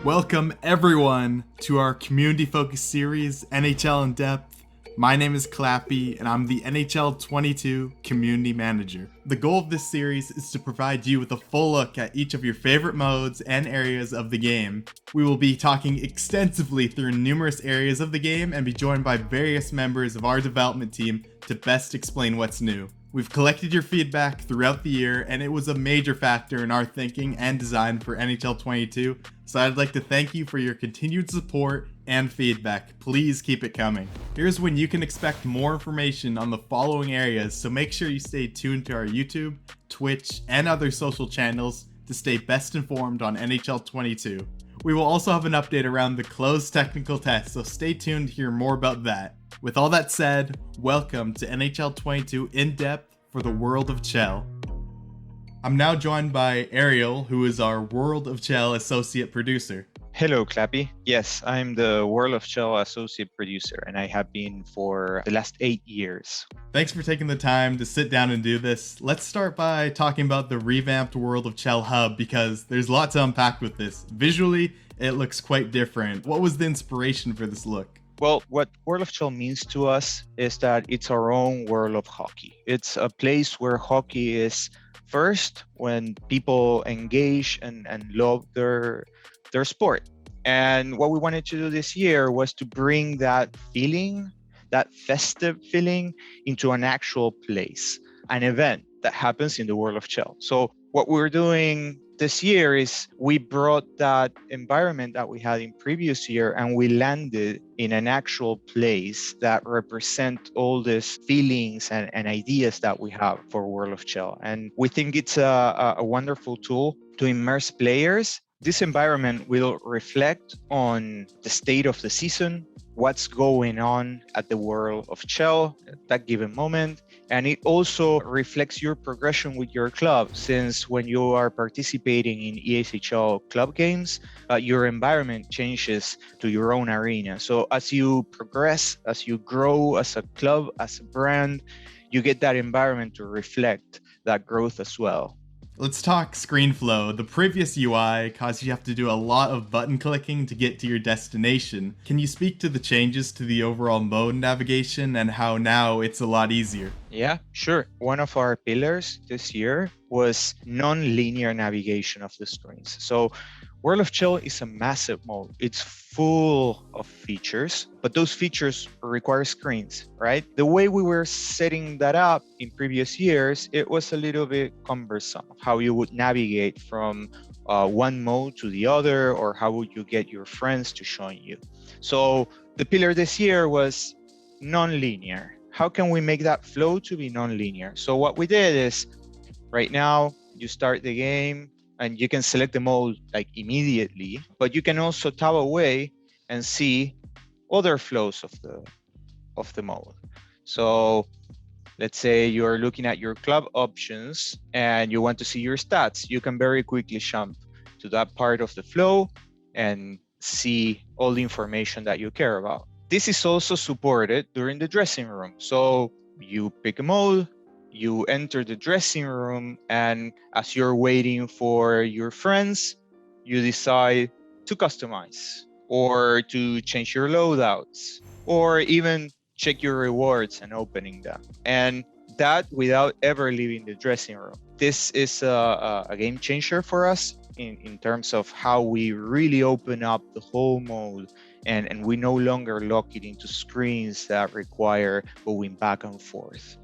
Welcome everyone to our community-focused series, NHL in Depth. My name is Clappy and I'm the NHL 22 Community Manager. The goal of this series is to provide you with a full look at each of your favorite modes and areas of the game. We will be talking extensively through numerous areas of the game and be joined by various members of our development team to best explain what's new. We've collected your feedback throughout the year, and it was a major factor in our thinking and design for NHL 22, so I'd like to thank you for your continued support and feedback. Please keep it coming. Here's when you can expect more information on the following areas, so make sure you stay tuned to our YouTube, Twitch, and other social channels to stay best informed on NHL 22. We will also have an update around the closed technical test, so stay tuned to hear more about that. With all that said, welcome to NHL 22 In Depth for the World of Chel. I'm now joined by Ariel, who is our World of Chel associate producer. Hello, Clappy. Yes, I'm the World of Chel associate producer, and I have been for the last 8 years. Thanks for taking the time to sit down and do this. Let's start by talking about the revamped World of Chel hub, because there's a lot to unpack with this. Visually, it looks quite different. What was the inspiration for this look? Well, what World of Chel means to us is that it's our own world of hockey. It's a place where hockey is first, when people engage and love their sport. And what we wanted to do this year was to bring that feeling, that festive feeling, into an actual place, an event that happens in the World of Chel. So what we're doing this year is we brought that environment that we had in previous year and we landed in an actual place that represent all these feelings and ideas that we have for World of Chel. And we think it's a wonderful tool to immerse players. This environment will reflect on the state of the season, what's going on at the World of Chel at that given moment. And it also reflects your progression with your club, since when you are participating in ESHL club games, your environment changes to your own arena. So as you progress, as you grow as a club, as a brand, you get that environment to reflect that growth as well. Let's talk screen flow. The previous UI caused you have to do a lot of button clicking to get to your destination. Can you speak to the changes to the overall mode navigation and how now it's a lot easier? Yeah, sure. One of our pillars this year was non-linear navigation of the screens. So World of Chel is a massive mode. It's full of features, but those features require screens, right? The way we were setting that up in previous years, it was a little bit cumbersome, how you would navigate from one mode to the other, or how would you get your friends to join you. So the pillar this year was non-linear. How can we make that flow to be non-linear? So what we did is, right now, you start the game, and you can select the mode like immediately, but you can also tab away and see other flows of the mode. So let's say you're looking at your club options and you want to see your stats. You can very quickly jump to that part of the flow and see all the information that you care about. This is also supported during the dressing room. So you pick a mode, you enter the dressing room, and as you're waiting for your friends, you decide to customize or to change your loadouts or even check your rewards and opening them. And that without ever leaving the dressing room. This is a game changer for us in terms of how we really open up the whole mode, and we no longer lock it into screens that require going back and forth.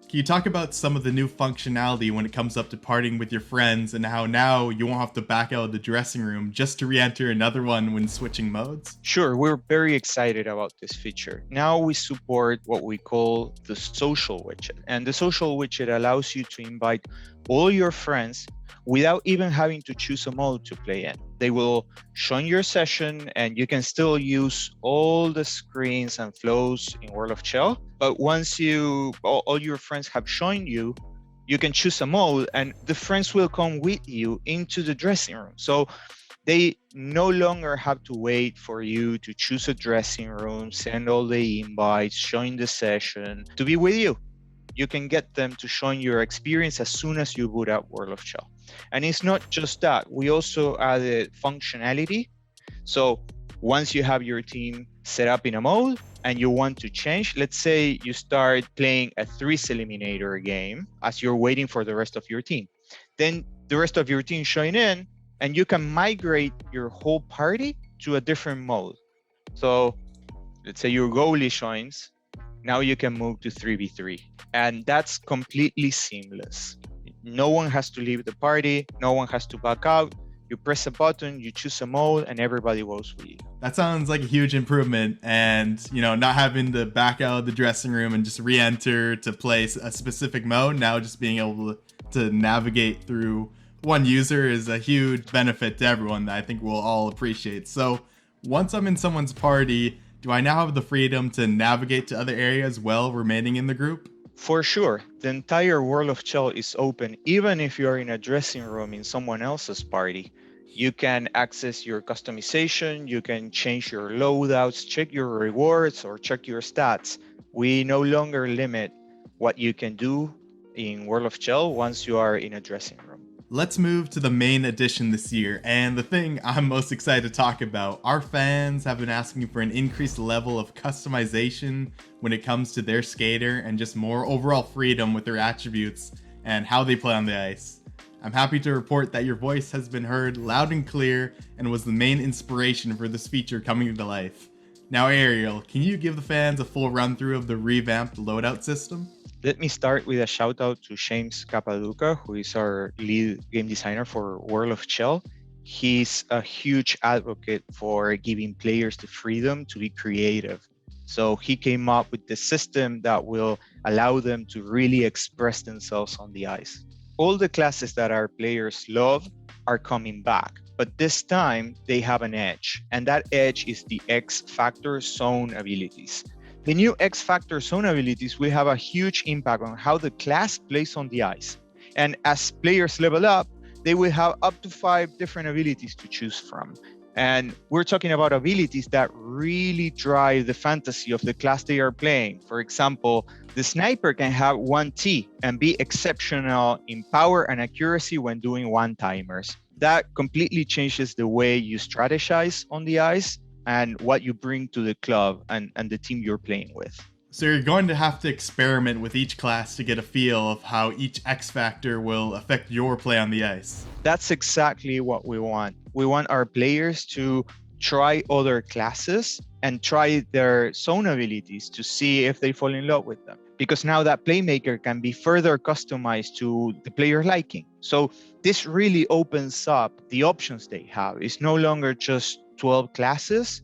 Can you talk about some of the new functionality when it comes up to partying with your friends and how now you won't have to back out of the dressing room just to re-enter another one when switching modes? Sure, we're very excited about this feature. Now we support what we call the social widget. And the social widget allows you to invite all your friends without even having to choose a mode to play in. They will join your session and you can still use all the screens and flows in World of Chel. But once all your friends have joined you, you can choose a mode and the friends will come with you into the dressing room. So they no longer have to wait for you to choose a dressing room, send all the invites, join the session to be with you. You can get them to join your experience as soon as you boot up World of Chel. And it's not just that. We also added functionality So once you have your team set up in a mode and you want to change, let's say you start playing a threes eliminator game as you're waiting for the rest of your team. Then the rest of your team join in and you can migrate your whole party to a different mode. So let's say your goalie joins, now you can move to 3v3. And that's completely seamless. No one has to leave the party, no one has to back out. You press a button, you choose a mode, and everybody goes with you. That sounds like a huge improvement. And, not having to back out of the dressing room and just re-enter to play a specific mode, now just being able to navigate through one user is a huge benefit to everyone that I think we'll all appreciate. So once I'm in someone's party, do I now have the freedom to navigate to other areas while remaining in the group? For sure, the entire world of Chel is open. Even if you're in a dressing room in someone else's party, you can access your customization, you can change your loadouts, check your rewards, or check your stats. We no longer limit what you can do in World of Chel once you are in a dressing room. Let's move to the main edition this year, and the thing I'm most excited to talk about. Our fans have been asking for an increased level of customization when it comes to their skater and just more overall freedom with their attributes and how they play on the ice. I'm happy to report that your voice has been heard loud and clear and was the main inspiration for this feature coming to life. Now Ariel, can you give the fans a full run through of the revamped loadout system? Let me start with a shout out to James Capaduca, who is our lead game designer for World of Chel. He's a huge advocate for giving players the freedom to be creative. So he came up with the system that will allow them to really express themselves on the ice. All the classes that our players love are coming back, but this time they have an edge, and that edge is the X Factor Zone abilities. The new X Factor Zone abilities will have a huge impact on how the class plays on the ice. And as players level up, they will have up to 5 different abilities to choose from. And we're talking about abilities that really drive the fantasy of the class they are playing. For example, the sniper can have 1T and be exceptional in power and accuracy when doing one-timers. That completely changes the way you strategize on the ice and what you bring to the club and the team you're playing with. So you're going to have to experiment with each class to get a feel of how each X Factor will affect your play on the ice. That's exactly what we want. We want our players to try other classes and try their zone abilities to see if they fall in love with them. Because now that playmaker can be further customized to the player liking. So this really opens up the options they have. It's no longer just 12 classes.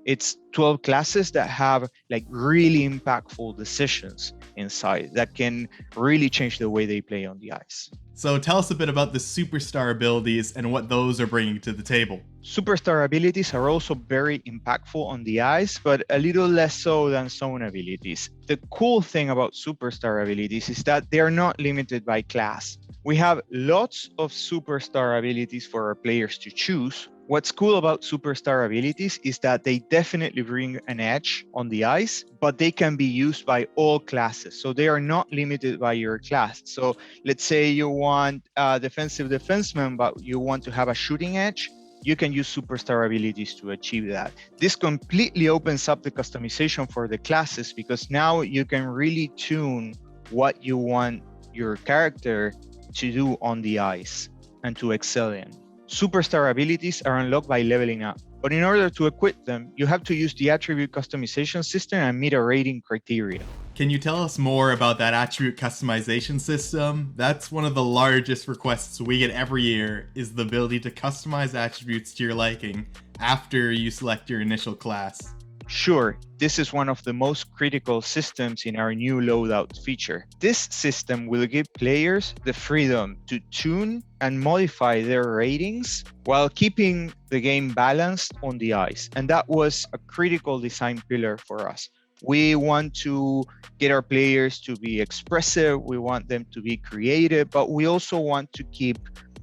It's 12 classes that have like really impactful decisions inside that can really change the way they play on the ice. So tell us a bit about the superstar abilities and what those are bringing to the table. Superstar abilities are also very impactful on the ice, but a little less so than zone abilities. The cool thing about superstar abilities is that they are not limited by class. We have lots of superstar abilities for our players to choose. What's cool about superstar abilities is that they definitely bring an edge on the ice, but they can be used by all classes. So they are not limited by your class. So let's say you want a defensive defenseman, but you want to have a shooting edge. You can use superstar abilities to achieve that. This completely opens up the customization for the classes because now you can really tune what you want your character to do on the ice and to excel in. Superstar abilities are unlocked by leveling up, but in order to equip them, you have to use the attribute customization system and meet a rating criteria. Can you tell us more about that attribute customization system? That's one of the largest requests we get every year, is the ability to customize attributes to your liking after you select your initial class. Sure, this is one of the most critical systems in our new loadout feature. This system will give players the freedom to tune and modify their ratings while keeping the game balanced on the ice. And that was a critical design pillar for us. We want to get our players to be expressive, we want them to be creative, but we also want to keep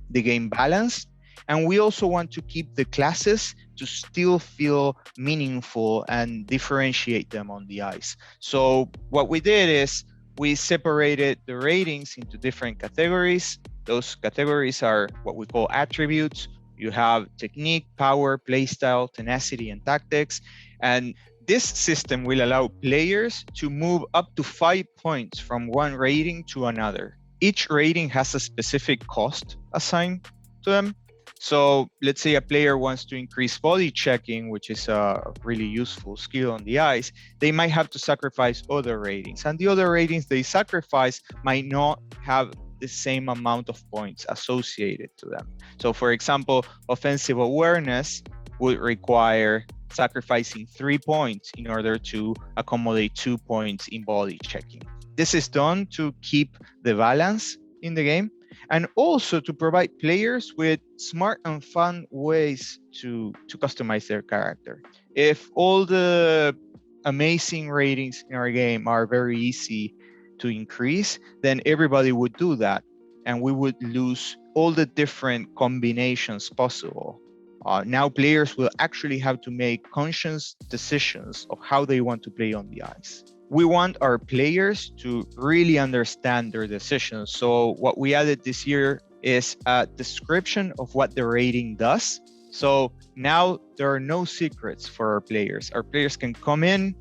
the game balanced. And we also want to keep the classes to still feel meaningful and differentiate them on the ice. So what we did is we separated the ratings into different categories. Those categories are what we call attributes, You have technique, power, playstyle, tenacity, and tactics. And this system will allow players to move up to 5 points from one rating to another. Each rating has a specific cost assigned to them. So let's say a player wants to increase body checking, which is a really useful skill on the ice. They might have to sacrifice other ratings, and the other ratings they sacrifice might not have the same amount of points associated to them. So for example, offensive awareness would require sacrificing 3 points in order to accommodate 2 points in body checking. This is done to keep the balance in the game, and also to provide players with smart and fun ways to customize their character. If all the amazing ratings in our game are very easy to increase, then everybody would do that, and we would lose all the different combinations possible. Now players will actually have to make conscious decisions of how they want to play on the ice. We want our players to really understand their decisions. So what we added this year is a description of what the rating does. So now there are no secrets for our players. Our players can come in,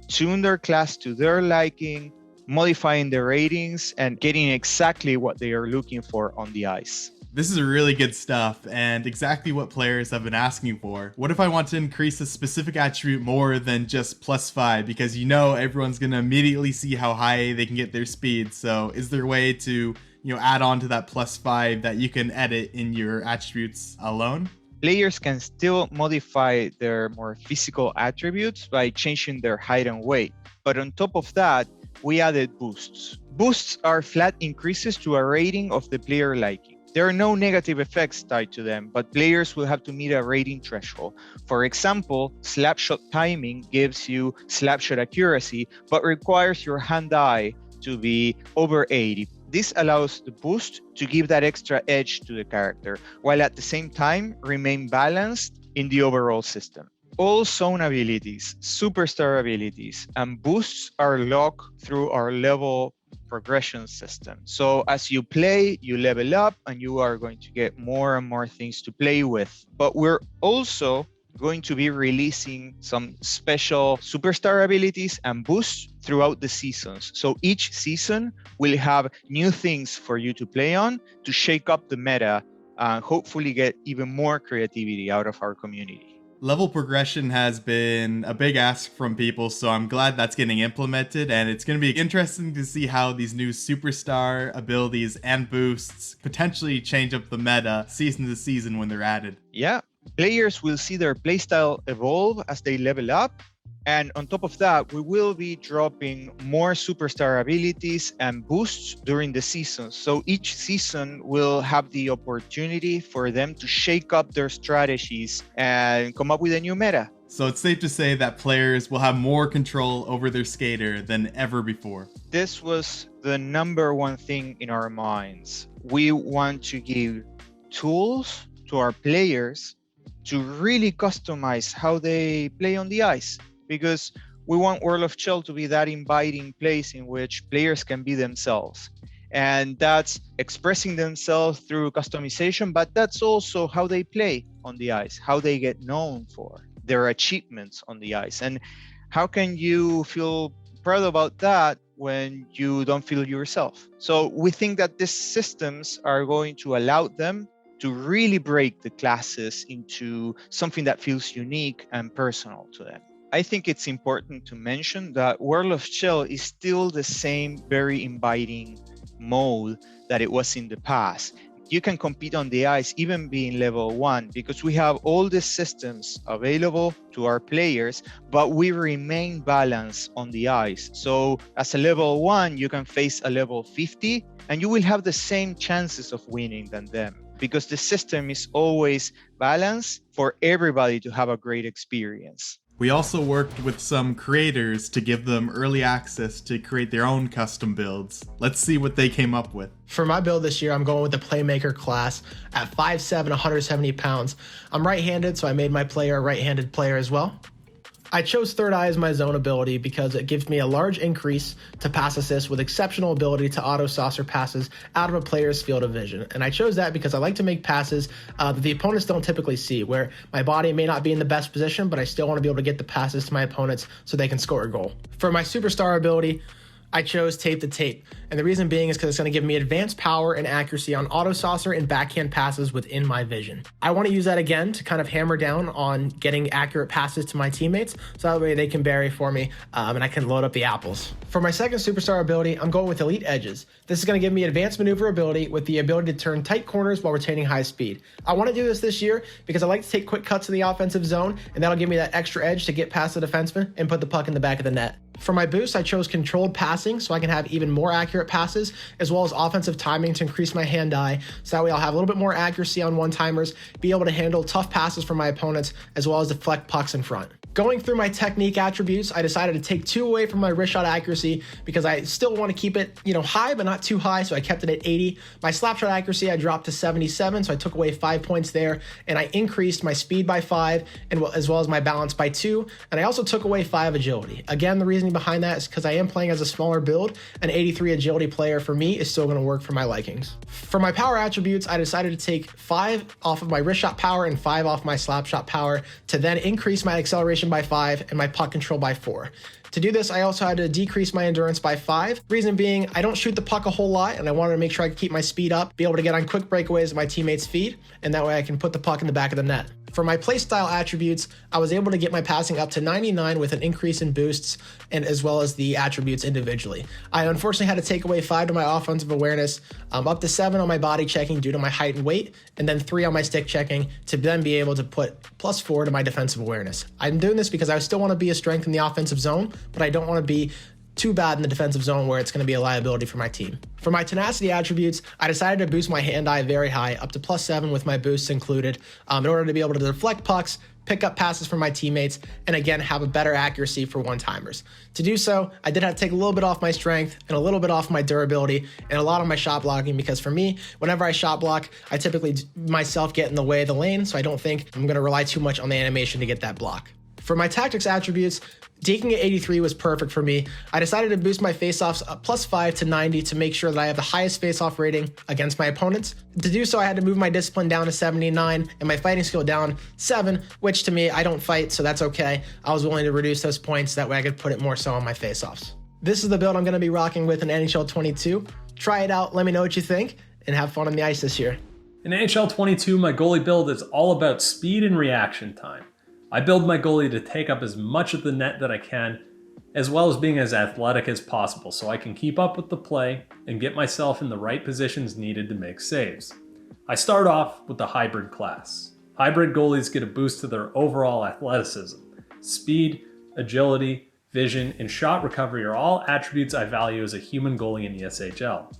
tune their class to their liking, modifying the ratings, and getting exactly what they are looking for on the ice. This is really good stuff and exactly what players have been asking for. What if I want to increase a specific attribute more than just +5? Because everyone's going to immediately see how high they can get their speed. So is there a way to, add on to that +5 that you can edit in your attributes alone? Players can still modify their more physical attributes by changing their height and weight. But on top of that, we added boosts. Boosts are flat increases to a rating of the player liking. There are no negative effects tied to them, but players will have to meet a rating threshold. For example, slapshot timing gives you slapshot accuracy, but requires your hand-eye to be over 80. This allows the boost to give that extra edge to the character, while at the same time remain balanced in the overall system. All zone abilities, superstar abilities, and boosts are locked through our level progression system. So as you play, you level up, and you are going to get more and more things to play with. But we're also going to be releasing some special superstar abilities and boosts throughout the seasons. So each season will have new things for you to play on to shake up the meta and hopefully get even more creativity out of our community. Level progression has been a big ask from people, so I'm glad that's getting implemented, and it's going to be interesting to see how these new superstar abilities and boosts potentially change up the meta season to season when they're added. Yeah, players will see their playstyle evolve as they level up, and on top of that, we will be dropping more superstar abilities and boosts during the season. So each season will have the opportunity for them to shake up their strategies and come up with a new meta. So it's safe to say that players will have more control over their skater than ever before. This was the number one thing in our minds. We want to give tools to our players to really customize how they play on the ice, because we want World of Chel to be that inviting place in which players can be themselves. And that's expressing themselves through customization, but that's also how they play on the ice, how they get known for their achievements on the ice. And how can you feel proud about that when you don't feel yourself? So we think that these systems are going to allow them to really break the classes into something that feels unique and personal to them. I think it's important to mention that World of Chel is still the same very inviting mode that it was in the past. You can compete on the ice even being level 1, because we have all the systems available to our players, but we remain balanced on the ice. So as a level 1, you can face a level 50 and you will have the same chances of winning than them, because the system is always balanced for everybody to have a great experience. We also worked with some creators to give them early access to create their own custom builds. Let's see what they came up with. For my build this year, I'm going with the Playmaker class at 5'7", 170 pounds. I'm right-handed, so I made my player a right-handed player as well. I chose Third Eye as my zone ability because it gives me a large increase to pass assist with exceptional ability to auto saucer passes out of a player's field of vision. And I chose that because I like to make passes that the opponents don't typically see, where my body may not be in the best position, but I still want to be able to get the passes to my opponents so they can score a goal. For my superstar ability, I chose Tape to Tape, and the reason being is because it's going to give me advanced power and accuracy on auto saucer and backhand passes within my vision. I want to use that again to kind of hammer down on getting accurate passes to my teammates, so that way they can bury for me and I can load up the apples. For my second superstar ability, I'm going with Elite Edges. This is going to give me advanced maneuverability with the ability to turn tight corners while retaining high speed. I want to do this year because I like to take quick cuts in the offensive zone, and that'll give me that extra edge to get past the defenseman and put the puck in the back of the net. For my boost, I chose controlled passing so I can have even more accurate passes, as well as offensive timing to increase my hand-eye, so that way I'll have a little bit more accuracy on one-timers, be able to handle tough passes from my opponents, as well as deflect pucks in front. Going through my technique attributes, I decided to take 2 away from my wrist shot accuracy because I still want to keep it, high, but not too high, so I kept it at 80. My slap shot accuracy, I dropped to 77, so I took away 5 points there, and I increased my speed by 5, and as well as my balance by 2, and I also took away 5 agility. Again, the reasoning behind that is because I am playing as a smaller build. An 83 agility player for me is still going to work for my likings. For my power attributes, I decided to take 5 off of my wrist shot power and 5 off my slap shot power to then increase my acceleration by 5 and my puck control by 4. To do this, I also had to decrease my endurance by 5. Reason being, I don't shoot the puck a whole lot, and I wanted to make sure I could keep my speed up, be able to get on quick breakaways at my teammates' feet, and that way I can put the puck in the back of the net. For my playstyle attributes, I was able to get my passing up to 99 with an increase in boosts and as well as the attributes individually. I unfortunately had to take away 5 to my offensive awareness, up to 7 on my body checking due to my height and weight, and then 3 on my stick checking to then be able to put +4 to my defensive awareness. I'm doing this because I still want to be a strength in the offensive zone, but I don't want to be too bad in the defensive zone where it's going to be a liability for my team. For my tenacity attributes, I decided to boost my hand-eye very high, up to +7 with my boosts included, in order to be able to deflect pucks, pick up passes from my teammates, and again, have a better accuracy for one-timers. To do so, I did have to take a little bit off my strength and a little bit off my durability and a lot of my shot blocking, because for me, whenever I shot block, I typically myself get in the way of the lane, so I don't think I'm going to rely too much on the animation to get that block. For my tactics attributes, deking at 83 was perfect for me. I decided to boost my faceoffs up +5 to 90 to make sure that I have the highest faceoff rating against my opponents. To do so, I had to move my discipline down to 79 and my fighting skill down 7, which to me, I don't fight, so that's okay. I was willing to reduce those points, that way I could put it more so on my faceoffs. This is the build I'm going to be rocking with in NHL 22. Try it out, let me know what you think, and have fun on the ice this year. In NHL 22, my goalie build is all about speed and reaction time. I build my goalie to take up as much of the net that I can, as well as being as athletic as possible so I can keep up with the play and get myself in the right positions needed to make saves. I start off with the hybrid class. Hybrid goalies get a boost to their overall athleticism. Speed, agility, vision, and shot recovery are all attributes I value as a human goalie in the SHL.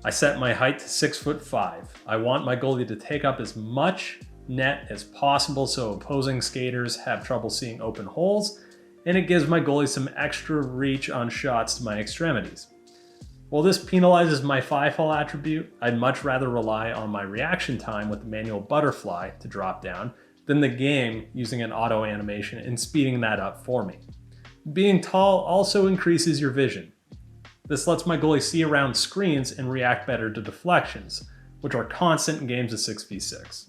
I set my height to 6'5". I want my goalie to take up as much net as possible so opposing skaters have trouble seeing open holes, and it gives my goalie some extra reach on shots to my extremities. While this penalizes my 5-hole attribute, I'd much rather rely on my reaction time with the manual butterfly to drop down than the game using an auto animation and speeding that up for me. Being tall also increases your vision. This lets my goalie see around screens and react better to deflections, which are constant in games of 6v6.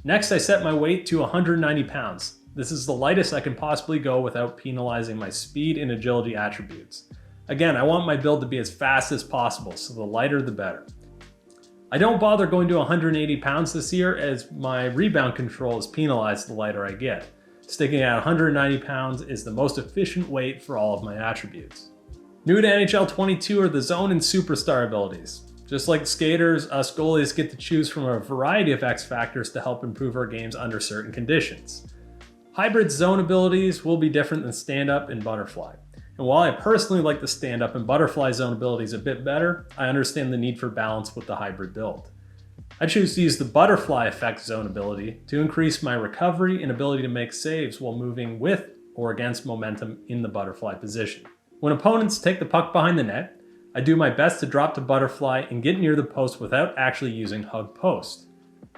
Next, I set my weight to 190 pounds. This is the lightest I can possibly go without penalizing my speed and agility attributes. Again, I want my build to be as fast as possible, so the lighter the better. I don't bother going to 180 pounds this year, as my rebound control is penalized the lighter I get. Sticking at 190 pounds is the most efficient weight for all of my attributes. New to NHL 22 are the zone and superstar abilities. Just like skaters, us goalies get to choose from a variety of X factors to help improve our games under certain conditions. Hybrid zone abilities will be different than stand-up and butterfly. And while I personally like the stand-up and butterfly zone abilities a bit better, I understand the need for balance with the hybrid build. I choose to use the butterfly effect zone ability to increase my recovery and ability to make saves while moving with or against momentum in the butterfly position. When opponents take the puck behind the net, I do my best to drop to butterfly and get near the post without actually using hug post.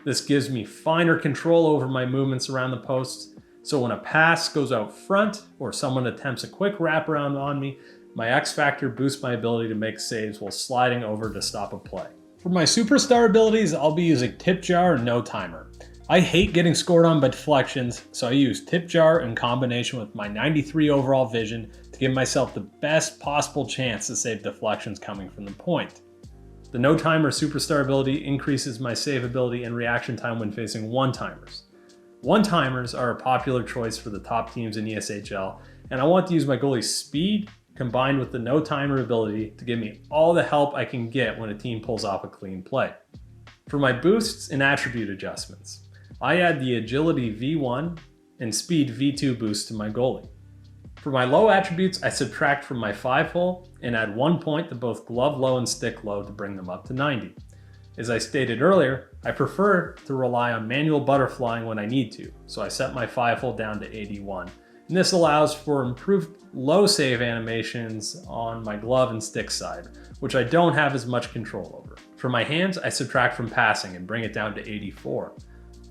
This gives me finer control over my movements around the post, So when a pass goes out front or someone attempts a quick wraparound on me, my X Factor boosts my ability to make saves while sliding over to stop a play. For my superstar abilities, I'll be using Tip Jar and No Timer. I hate getting scored on by deflections, so I use Tip Jar in combination with my 93 overall vision to give myself the best possible chance to save deflections coming from the point. The No Timer superstar ability increases my save ability and reaction time when facing one-timers. One-timers are a popular choice for the top teams in ESHL, and I want to use my goalie's speed combined with the No Timer ability to give me all the help I can get when a team pulls off a clean play. For my boosts and attribute adjustments, I add the Agility V1 and Speed V2 boost to my goalie. For my low attributes, I subtract from my 5-hole and add 1 point to both glove low and stick low to bring them up to 90. As I stated earlier, I prefer to rely on manual butterflying when I need to, so I set my 5-hole down to 81. And this allows for improved low save animations on my glove and stick side, which I don't have as much control over. For my hands, I subtract from passing and bring it down to 84.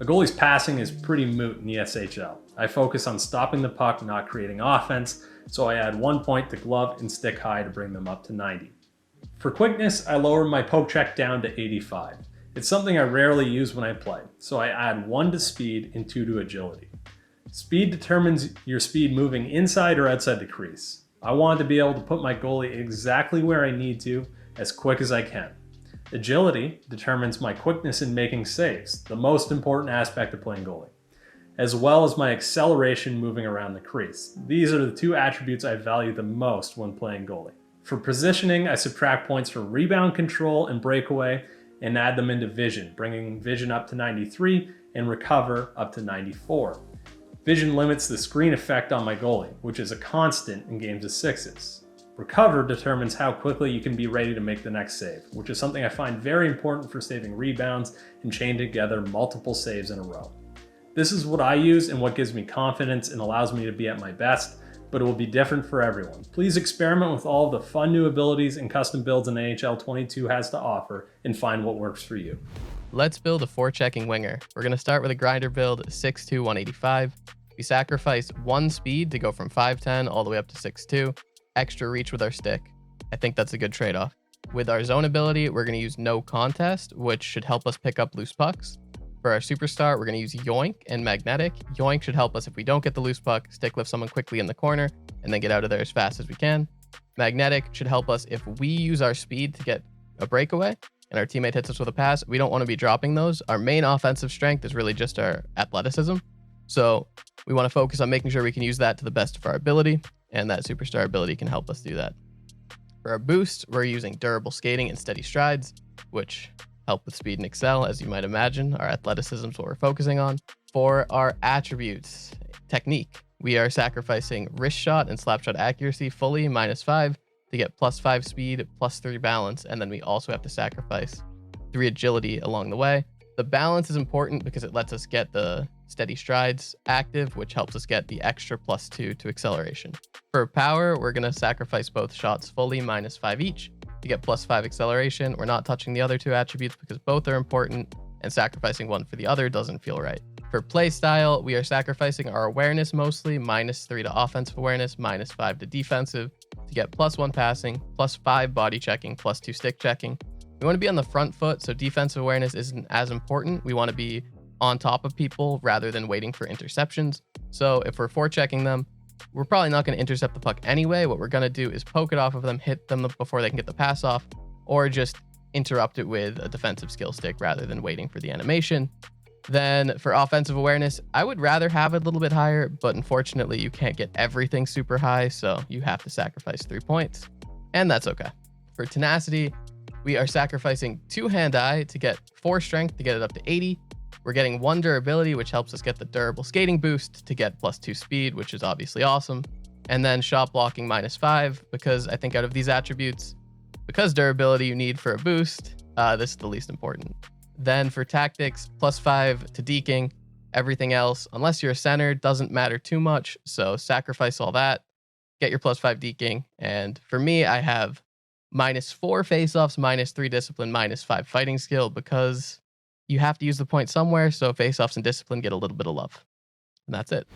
A goalie's passing is pretty moot in ESHL. I focus on stopping the puck, not creating offense, so I add 1 point to glove and stick high to bring them up to 90. For quickness, I lower my poke check down to 85. It's something I rarely use when I play, so I add 1 to speed and 2 to agility. Speed determines your speed moving inside or outside the crease. I want to be able to put my goalie exactly where I need to, as quick as I can. Agility determines my quickness in making saves, the most important aspect of playing goalie, as well as my acceleration moving around the crease. These are the 2 attributes I value the most when playing goalie. For positioning, I subtract points for rebound control and breakaway and add them into vision, bringing vision up to 93 and recover up to 94. Vision limits the screen effect on my goalie, which is a constant in games of 6s. Recover determines how quickly you can be ready to make the next save, which is something I find very important for saving rebounds and chaining together multiple saves in a row. This is what I use and what gives me confidence and allows me to be at my best, but it will be different for everyone. Please experiment with all the fun new abilities and custom builds an NHL 22 has to offer and find what works for you. Let's build a forechecking winger. We're going to start with a grinder build, 6'2", 185. We sacrifice 1 speed to go from 5'10 all the way up to 6'2", extra reach with our stick. I think that's a good trade-off. With our zone ability, we're going to use no contest, which should help us pick up loose pucks. For our superstar, we're going to use Yoink and Magnetic. Yoink should help us if we don't get the loose puck, stick lift someone quickly in the corner, and then get out of there as fast as we can. Magnetic should help us if we use our speed to get a breakaway and our teammate hits us with a pass. We don't want to be dropping those. Our main offensive strength is really just our athleticism. So we want to focus on making sure we can use that to the best of our ability, and that superstar ability can help us do that. For our boost, we're using durable skating and steady strides, which help with speed and excel, as you might imagine. Our athleticism is what we're focusing on. For our attributes, technique, we are sacrificing wrist shot and slap shot accuracy fully, -5, to get +5 speed, +3 balance, and then we also have to sacrifice 3 agility along the way. The balance is important because it lets us get the steady strides active, which helps us get the extra +2 to acceleration. For power, we're going to sacrifice both shots fully, -5 each, to get +5 acceleration. We're not touching the other 2 attributes because both are important, and sacrificing one for the other doesn't feel right. For play style, we are sacrificing our awareness mostly, -3 to offensive awareness, -5 to defensive, to get +1 passing, +5 body checking, +2 stick checking. We want to be on the front foot, so defensive awareness isn't as important. We want to be on top of people rather than waiting for interceptions. So if we're forechecking them, we're probably not going to intercept the puck anyway. What we're going to do is poke it off of them, hit them before they can get the pass off, or just interrupt it with a defensive skill stick rather than waiting for the animation. Then for offensive awareness, I would rather have it a little bit higher, but unfortunately you can't get everything super high, so you have to sacrifice 3 points, and that's okay. For tenacity, we are sacrificing 2 hand-eye to get 4 strength to get it up to 80. We're getting 1 durability, which helps us get the durable skating boost to get +2 speed, which is obviously awesome. And then shot blocking -5, because I think out of these attributes, because durability you need for a boost, this is the least important. Then for tactics, +5 to deking. Everything else, unless you're a center, doesn't matter too much. So sacrifice all that, get your +5 deking. And for me, I have -4 face-offs, -3 discipline, -5 fighting skill, because you have to use the point somewhere, so face-offs and discipline get a little bit of love. And that's it.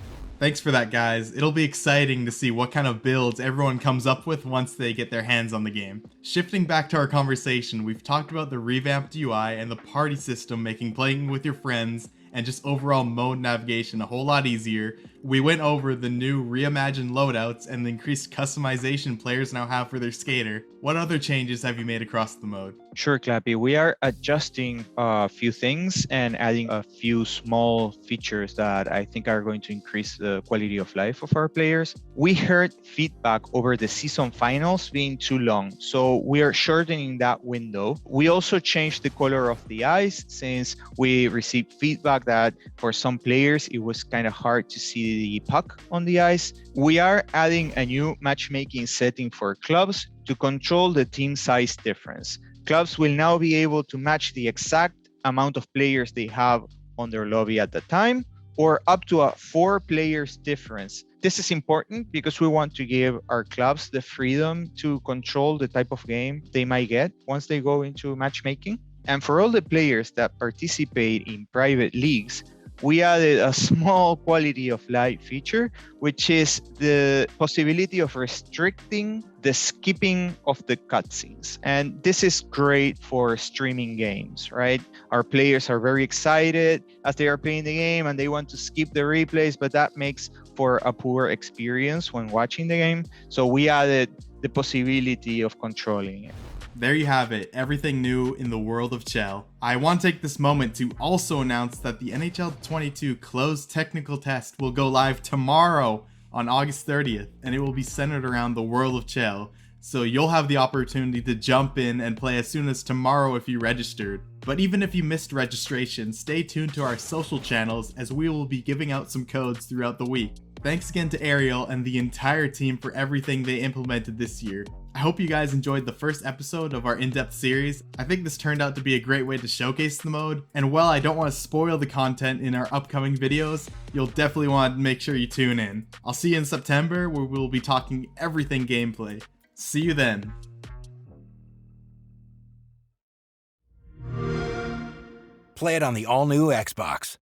Thanks for that, guys. It'll be exciting to see what kind of builds everyone comes up with once they get their hands on the game. Shifting back to our conversation, we've talked about the revamped UI and the party system making playing with your friends and just overall mode navigation a whole lot easier. We went over the new reimagined loadouts and the increased customization players now have for their skater. What other changes have you made across the mode? Sure, Clappy. We are adjusting a few things and adding a few small features that I think are going to increase the quality of life of our players. We heard feedback over the season finals being too long, so we are shortening that window. We also changed the color of the ice since we received feedback that for some players it was kind of hard to see the puck on the ice. We are adding a new matchmaking setting for clubs to control the team size difference. Clubs will now be able to match the exact amount of players they have on their lobby at the time, or up to a 4 players difference. This is important because we want to give our clubs the freedom to control the type of game they might get once they go into matchmaking. And for all the players that participate in private leagues, we added a small quality of life feature, which is the possibility of restricting the skipping of the cutscenes. And this is great for streaming games, right? Our players are very excited as they are playing the game and they want to skip the replays, but that makes for a poor experience when watching the game. So we added the possibility of controlling it. There you have it, everything new in the world of Chel. I want to take this moment to also announce that the NHL 22 closed technical test will go live tomorrow on August 30th, and it will be centered around the world of Chel. So you'll have the opportunity to jump in and play as soon as tomorrow if you registered. But even if you missed registration, stay tuned to our social channels as we will be giving out some codes throughout the week. Thanks again to Ariel and the entire team for everything they implemented this year. I hope you guys enjoyed the first episode of our in-depth series. I think this turned out to be a great way to showcase the mode, and while I don't want to spoil the content in our upcoming videos, you'll definitely want to make sure you tune in. I'll see you in September where we'll be talking everything gameplay. See you then. Play it on the all-new Xbox.